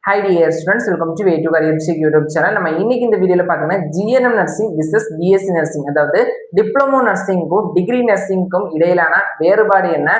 Hi dear students, welcome to Way to Career YouTube channel. நம்ம இன்னைக்கு இந்த வீடியோல பார்த்தீங்கன்னா GNM nursing vs BSc nursing, அதாவது டிப்ளமோ நர்சிங்கும் டிகிரி நர்சிங்கும் இடையிலான வேறுபாடு என்ன,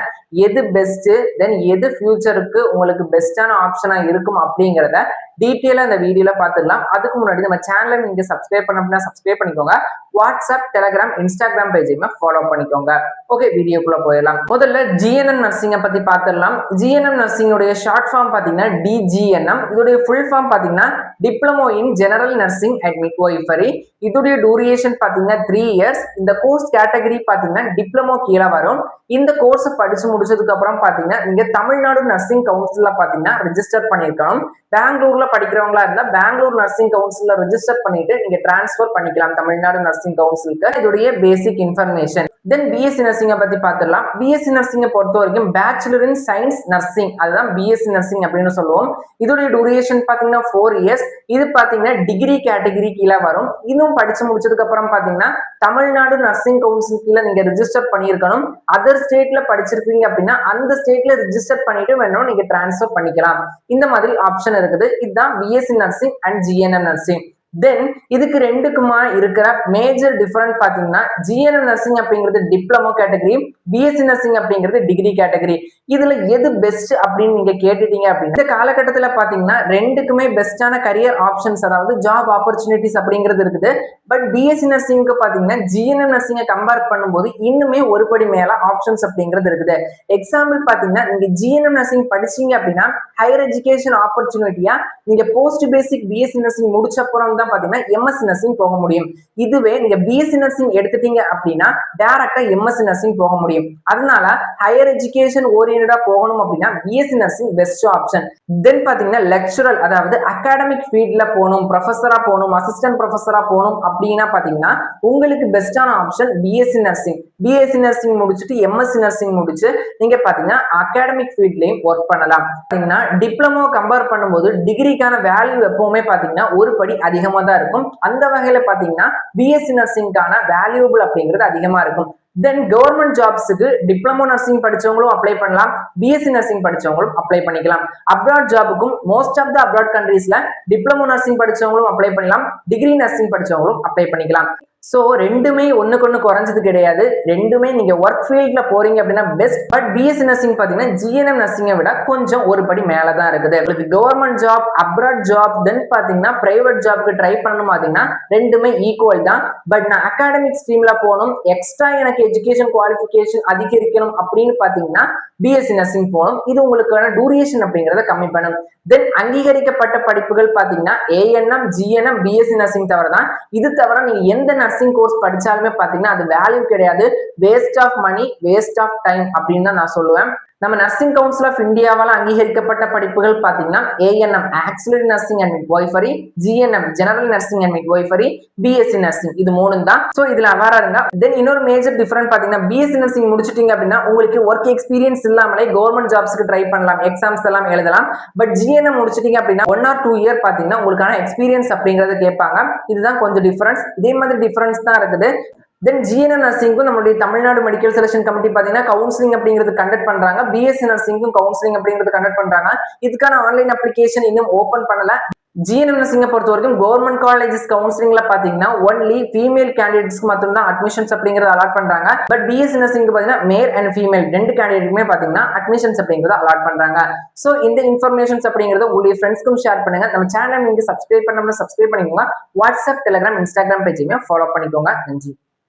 எது பெஸ்ட், தென் எது ஃபியூச்சருக்கு உங்களுக்கு பெஸ்டான ஆப்ஷனா இருக்கும் அப்படிங்கறத டீட்டெயிலா இந்த வீடியோல பார்த்துடலாம். அதுக்கு முன்னாடி நம்ம சேனலை நீங்க சப்ஸ்கிரைப் பண்ணா சப்ஸ்கிரைப் பண்ணிக்கோங்க. வாட்ஸ்அப், டெலிகிராம், இன்ஸ்டாகிராம் பேஜையுமே ஃபாலோ பண்ணிக்கோங்க. ஓகே, வீடியோக்குள்ள போயிடலாம். முதல்ல GNM நர்சிங்கை பத்தி பார்த்துடலாம். GNM நர்சிங்கோடைய ஷார்ட் ஃபார்ம் பாத்தீங்கன்னா DGNM. இதோடைய ஃபுல் ஃபார்ம் பாத்தீங்கன்னா diploma in general nursing and midwifery. இதோடைய டூரேஷன் பாத்தீங்கன்னா 3 இயர்ஸ். இந்த கோர்ஸ் கேட்டகரி பாத்தீங்கன்னா டிப்ளமோ கீழே வரும். இந்த கோர்ஸ் படிச்சு முடிச்சதுக்கு அப்புறம் பாத்தீங்கன்னா நீங்க தமிழ்நாடு நர்சிங் கவுன்சில்ல பாத்தீங்கன்னா ரெஜிஸ்டர் பண்ணிருக்கணும். பெங்களூர்ல படிக்கிறவங்களா இருந்தா பெங்களூர் நர்சிங் கவுன்சில்ல ரெஜிஸ்டர் பண்ணிட்டு நீங்க டிரான்ஸ்பர் பண்ணிக்கலாம் தமிழ்நாடு நர்சிங் கவுன்சிலுக்கு. இதோடைய பேசிக் இன்ஃபர்மேஷன். தென் பிஎஸ்சி நர்சிங்கை பத்தி பார்த்துடலாம். பிஎஸ்சி நர்சிங்கை பொறுத்த வரைக்கும் பேச்சுலர் இன் சயின்ஸ் நர்சிங், அதுதான் பிஎஸ்சி நர்சிங் அப்படின்னு சொல்லுவோம். இதோடைய டூரேஷன் பாத்தீங்கன்னா 4 இயர்ஸ். இது பாத்தீங்கன்னா டிகிரி கேட்டகரி கீழே வரும். இன்னும் படிச்சு முடிச்சதுக்கு அப்புறம் பாத்தீங்கன்னா தமிழ்நாடு நர்சிங் கவுன்சில் கீழே நீங்க ரெஜிஸ்டர் பண்ணிருக்கணும். அதர் ஸ்டேட்ல படிச்சிருக்கீங்க அப்படின்னா அந்த ஸ்டேட்ல ரெஜிஸ்டர் பண்ணிட்டு வேணும் நீங்க டிரான்ஸ்பர் பண்ணிக்கலாம். இந்த மாதிரி ஆப்ஷன் இருக்குது. இதுதான் BSc nursing and GNM nursing. Then இதுக்கு ரெண்டுக்குமா இருக்கிற மேஜர் டிஃபரன்ஸ் பாத்தீங்கன்னா ஜிஎன்எம் நர்சிங் அப்படிங்கிறது டிப்ளமோ கேட்டகரி, பிஎஸ்சி நர்சிங் அப்படிங்கிறது டிகிரி கேட்டகரி. இதுல எது பெஸ்ட் அப்படின்னு நீங்க கேட்டுட்டீங்க அப்படின்னா இந்த காலகட்டத்துல பாத்தீங்கன்னா ரெண்டுக்குமே பெஸ்டான கரியர் ஆப்ஷன்ஸ், அதாவது ஜாப் ஆப்பர்ச்சுனிட்டிஸ் அப்படிங்கிறது இருக்குது. பட் பிஎஸ்சி நர்சிங்க்கு பாத்தீங்கன்னா ஜிஎன்எம் நர்சிங்கை கம்பேர் பண்ணும்போது இன்னுமே ஒரு படி மேல ஆப்ஷன்ஸ் அப்படிங்கிறது இருக்குது. எக்ஸாம்பிள் பாத்தீங்கன்னா நீங்க ஜிஎன்எம் நர்சிங் படிச்சீங்க அப்படின்னா ஹையர் எஜுகேஷன் ஆப்பர்ச்சுனிட்டியா நீங்க போஸ்ட் பேசிக் பிஎஸ்சி நர்சிங் முடிச்ச அப்புறம் தான் பாத்தீங்கன்னா எம்எஸ்சி நர்சிங் போக முடியும். இதுவே நீங்க பிஎஸ்சி நர்சிங் எடுத்துட்டீங்க அப்படின்னா டைரக்டா எம்எஸ்சி நர்சிங் போக முடியும். அதனால ஹையர் எஜுகேஷன் ஓரியன்டா போகணும் அப்படின்னா பிஎஸ்சி நர்சிங் பெஸ்ட் ஆப்ஷன். தென் பாத்தீங்கன்னா லெக்சரல், அதாவது அகாடமிக் ஃபீல்ட்ல போகணும், ப்ரொஃபஸரா போகணும், அசிஸ்டன்ட் ப்ரொஃபஸரா போகணும் அப்படின்னா பாத்தீங்கன்னா உங்களுக்கு பெஸ்டான option BSc nursing. BSc nursing முடிச்சுட்டு எம்எஸ்சி நர்சிங் முடிச்சு நீங்க பாத்தீங்கன்னா அகாடமிக் ஃபீல்ட்லயும் ஒர்க் பண்ணலாம். டிப்ளமோ கம்பேர் பண்ணும்போது டிகிரிக்கான வேல்யூ எப்பவுமே பாத்தீங்கன்னா ஒரு படி அதிகமா தான் இருக்கும். அந்த வகையில பாத்தீங்கன்னா பிஎஸ்சி நர்சிங்கான வேல்யூபிள் அப்படிங்கிறது அதிகமா இருக்கும். தென் கவர்மெண்ட் ஜாப்ஸுக்கு டிப்ளமோ நர்சிங் படிச்சவங்களும் அப்ளை பண்ணலாம், பிஎஸ்சி நர்சிங் படிச்சவங்களும் அப்ளை பண்ணிக்கலாம். அப்ராட் ஜாபுக்கும் மோஸ்ட் ஆஃப் த அப்ராட் கண்ட்ரீஸ்ல டிப்ளமோ நர்சிங் படிச்சவங்களும் அப்ளை பண்ணலாம், டிகிரி நர்சிங் படிச்சவங்களும் அப்ளை பண்ணிக்கலாம். சோ ரெண்டுமே ஒண்ணுக்கு ஒண்ணு குறைஞ்சது கிடையாது. ரெண்டுமே நீங்க ஒர்க் ஃபீல்ட்ல போறீங்க அப்படின்னா பெஸ்ட். பட் பிஎஸ்சி நர்சிங் பாத்தீங்கன்னா ஜிஎன்எம் நர்சிங்கை விட கொஞ்சம் ஒரு படி மேலதான் இருக்குது. உங்களுக்கு கவர்மெண்ட் ஜாப், அப்ராட் ஜாப், தென் பாத்தீங்கன்னா பிரைவேட் ஜாப்க்கு ட்ரை பண்ணணும் பாத்தீங்கன்னா ரெண்டுமே ஈக்குவல் தான். பட் நான் அகாடமிக் ஸ்ட்ரீம்ல போகணும், எக்ஸ்ட்ரா எனக்கு எஜுகேஷன் குவாலிஃபிகேஷன் அதிகரிக்கணும் அப்படின்னு பாத்தீங்கன்னா பிஎஸ்சி நர்சிங் போகணும். இது உங்களுக்கான டூரேஷன் அப்படிங்கறத கம்மி பண்ணும். தென் அங்கீகரிக்கப்பட்ட படிப்புகள் பாத்தீங்கன்னா ஏஎன்எம், ஜிஎன்எம், பிஎஸ்சி நர்சிங் தவிர தான். இது தவிர நீங்க எந்த நர்சிங் கோர்ஸ் படிச்சாலுமே பாத்தீங்கன்னா அது வேல்யூ கிடையாது, waste of money, waste of time அப்படின்னு தான் நான் சொல்லுவேன். நம்ம நர்சிங் கவுன்சில் ஆஃப் இந்தியாவால் அங்கீகரிக்கப்பட்ட படிப்புகள் பாத்தீங்கன்னா ANM auxiliary nursing and midwifery, GNM general nursing and midwifery, BSc nursing, இது மூணு தான். சோ இதுல அவேரா இருங்க. தென் இன்னொரு மேஜர் டிஃபரன்ஸ் பாத்தீங்கன்னா பிஎஸ்சி நர்சிங் முடிச்சிட்டீங்க அப்படின்னா உங்களுக்கு ஒர்க் எக்ஸ்பீரியன்ஸ் இல்லாமலே கவர்மெண்ட் ஜாப்ஸ்க்கு ட்ரை பண்ணலாம், எக்ஸாம்ஸ் எல்லாம் எழுதலாம். பட் ஜிஎன்எம் முடிச்சிட்டீங்க அப்படின்னா 1 or 2 இயர் பாத்தீங்கன்னா உங்களுக்கான எக்ஸ்பீரியன்ஸ் அப்படிங்கறத கேட்பாங்க. இதுதான் கொஞ்சம் டிஃபரன்ஸ். இதே மாதிரி டிஃபரன்ஸ் தான் இருக்குது. தென் ஜிஎன்எம் நர்சிங்கும் நம்மளுடைய தமிழ்நாடு மெடிக்கல் செலக்ஷன் கமிட்டி பாத்தீங்கன்னா கவுன்சிலிங் அப்படிங்கிறது கண்டக்ட் பண்றாங்க. பிஎஸ்சி நர்சிங்கும் கவுன்சிலிங் அப்படிங்கிறது கண்டக்ட் பண்றாங்க. இதுக்கான ஆன்லைன் அப்ளிகேஷன் இன்னும் ஓபன் பண்ணல. ஜிஎன்எம் நர்சிங்கை பொறுத்த வரைக்கும் கவர்மெண்ட் காலேஜஸ் கவுன்சிலிங்ல பாத்தீங்கன்னா ஒன்லி ஃபீமேல் கேண்டிடேட்ஸ்க்கு மட்டும் தான் அட்மிஷன்ஸ் அப்படிங்கறது அலாட் பண்றாங்க. பட் பிஎஸ்சி நர்சிங் பாத்தீங்கன்னா மேல் அண்ட் ஃபீமேல் ரெண்டு கேண்டிடேட்டுமே பாத்தீங்கன்னா அட்மிஷன்ஸ் அப்படிங்கறது அலாட் பண்றாங்க. சோ இந்த இன்ஃபர்மேஷன்ஸ் அப்படிங்கறது உங்களுடைய ஃப்ரெண்ட்ஸ்க்கும் ஷேர் பண்ணுங்க. நம்ம சேனல் நீங்க சப்ஸ்கிரைப் பண்ணணும்னா சப்ஸ்கிரைப் பண்ணிக்கோங்க. வாட்ஸ்அப், டெலிகிராம், இன்ஸ்டாகிராம் பேஜையுமே ஃபாலோ பண்ணிக்கோங்க. நன்றி.